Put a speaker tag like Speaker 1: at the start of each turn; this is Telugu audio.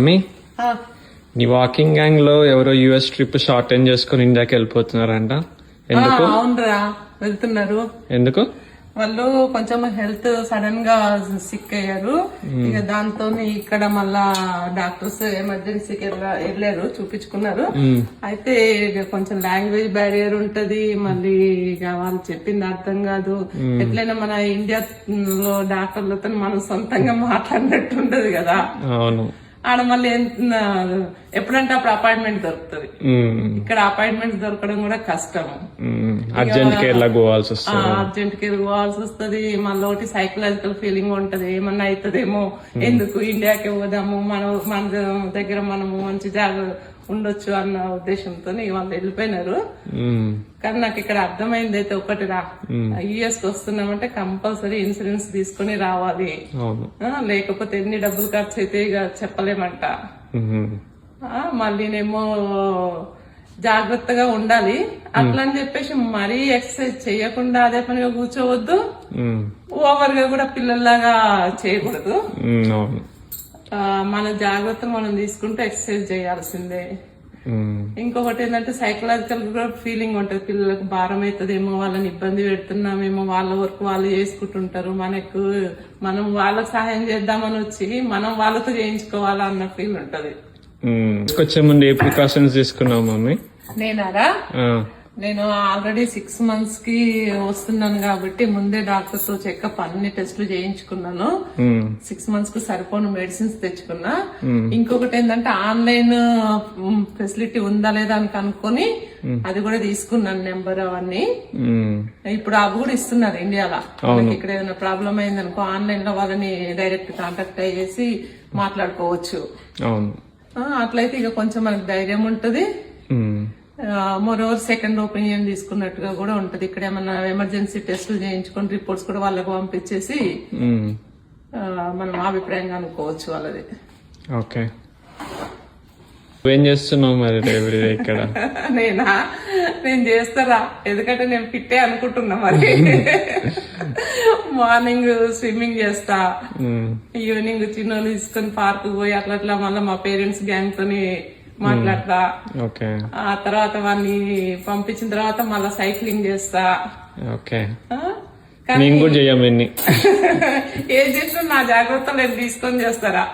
Speaker 1: మమ్మీ, నీ వాకింగ్ గ్యాంగ్ లో ఎవరో యుఎస్ ట్రిప్ షార్ట్ టైం చేసుకుని ఇండియాకి వెళ్ళిపోతున్నారంట. ఎందుకు?
Speaker 2: అవునరా, వెళ్తున్నారు.
Speaker 1: ఎందుకు?
Speaker 2: వాళ్ళు కొంచెం హెల్త్ సడన్ గా సిక్ అయ్యారు. ఇక దాంతో ఇక్కడ మళ్ళా డాక్టర్స్ ఎమర్జెన్సీకి వెళ్ళారు, చూపించుకున్నారు. అయితే ఇక కొంచెం లాంగ్వేజ్ బ్యారియర్ ఉంటది, మళ్ళీ ఇక వాళ్ళు చెప్పింది అర్థం కాదు. ఎట్లయినా మన ఇండియాలో డాక్టర్లతో మనం సొంతంగా మాట్లాడినట్టు ఉండదు కదా.
Speaker 1: అవును.
Speaker 2: ఆడ మళ్ళీ ఎప్పుడంటే అప్పుడు అపాయింట్మెంట్ దొరుకుతుంది. ఇక్కడ అపాయింట్మెంట్ దొరకడం కూడా కష్టం.
Speaker 1: అర్జెంట్ కేర్ పోవాల్సి
Speaker 2: వస్తుంది. మళ్ళీ ఒకటి సైకలాజికల్ ఫీలింగ్ ఉంటది, ఏమన్నా అవుతుందేమో, ఎందుకు ఇండియాకి పోదాము, మన దగ్గర మనము మంచి జాగ్రత్త ఉండొచ్చు అన్న ఉద్దేశంతో వాళ్ళు వెళ్ళిపోయినారు. కానీ నాకు ఇక్కడ అర్థమైంది అయితే ఒకటిరా, యుఎస్ కి వస్తున్నామంటే కంపల్సరీ ఇన్సూరెన్స్ తీసుకుని రావాలి, లేకపోతే ఎన్ని డబ్బులు ఖర్చు అయితే ఇక చెప్పలేమంట. మళ్ళీనేమో జాగ్రత్తగా ఉండాలి. అట్లా అని చెప్పేసి మరీ ఎక్సర్సైజ్ చేయకుండా అదే పనిగా కూర్చోవద్దు, ఓవర్ గా కూడా పిల్లల్లాగా చేయకూడదు. మన జాగ్రత్తలు మనం తీసుకుంటే ఎక్సర్సైజ్ చేయాల్సిందే. ఇంకొకటి ఏంటంటే సైకలాజికల్ కూడా ఫీలింగ్ ఉంటది, పిల్లలకు భారం అవుతుందేమో, వాళ్ళని ఇబ్బంది పెడుతున్నామేమో, వాళ్ళ వర్క్ వాళ్ళు చేసుకుంటుంటారు, మనం వాళ్ళకి సహాయం చేద్దామని వచ్చి మనం వాళ్ళతో చేయించుకోవాలా అన్న ఫీల్ ఉంటది.
Speaker 1: వచ్చే ముందు ఏ ప్రికాషన్స్ తీసుకున్నావు మమ్మీ?
Speaker 2: నేనారా, నేను ఆల్రెడీ 6 months కి వస్తున్నాను కాబట్టి ముందే డాక్టర్ తో చెకప్ అన్ని టెస్టులు చేయించుకున్నాను. 6 months కు సరిపోను మెడిసిన్స్ తెచ్చుకున్నా. ఇంకొకటి ఏంటంటే ఆన్లైన్ ఫెసిలిటీ ఉందా లేదా అని కనుక్కొని అది కూడా తీసుకున్నాను, నెంబర్ అవన్నీ. ఇప్పుడు అవి కూడా ఇస్తున్నారు ఇండియాలో. ఇక్కడ ఏదైనా ప్రాబ్లం అయిందనుకో ఆన్లైన్ లో వాళ్ళని డైరెక్ట్ కాంటాక్ట్ అయ్యేసి మాట్లాడుకోవచ్చు. అట్లయితే ఇక కొంచెం మనకు ధైర్యం ఉంటది. మోరోవర్ సెకండ్ ఒపీనియన్ తీసుకున్నట్టుగా కూడా ఉంటది. ఇక్కడ ఏమన్నా ఎమర్జెన్సీ టెస్టులు చేయించుకొని రిపోర్ట్స్ కూడా వాళ్ళకు పంపించేసి మనం అభిప్రాయంగా అనుకోవచ్చు వాళ్ళది.
Speaker 1: ఓకే, ఏం చేస్తున్నావు మరి ఇక్కడ?
Speaker 2: నేను చేస్తారా, ఎందుకంటే నేను ఫిట్టే అనుకుంటున్నా. మరి మార్నింగ్ స్విమ్మింగ్ చేస్తా, ఈవినింగ్ చిన్న తీసుకొని పార్క్ పోయి అట్లా మళ్ళీ మా పేరెంట్స్ గ్యాంగ్ తోని మాట్లాడతా. ఆ తర్వాత వాడిని పంపించిన తర్వాత మళ్ళా సైక్లింగ్ చేస్తా. ఏం చేసినా నా జాగ్రత్తలు తీసుకొని చేస్తారా.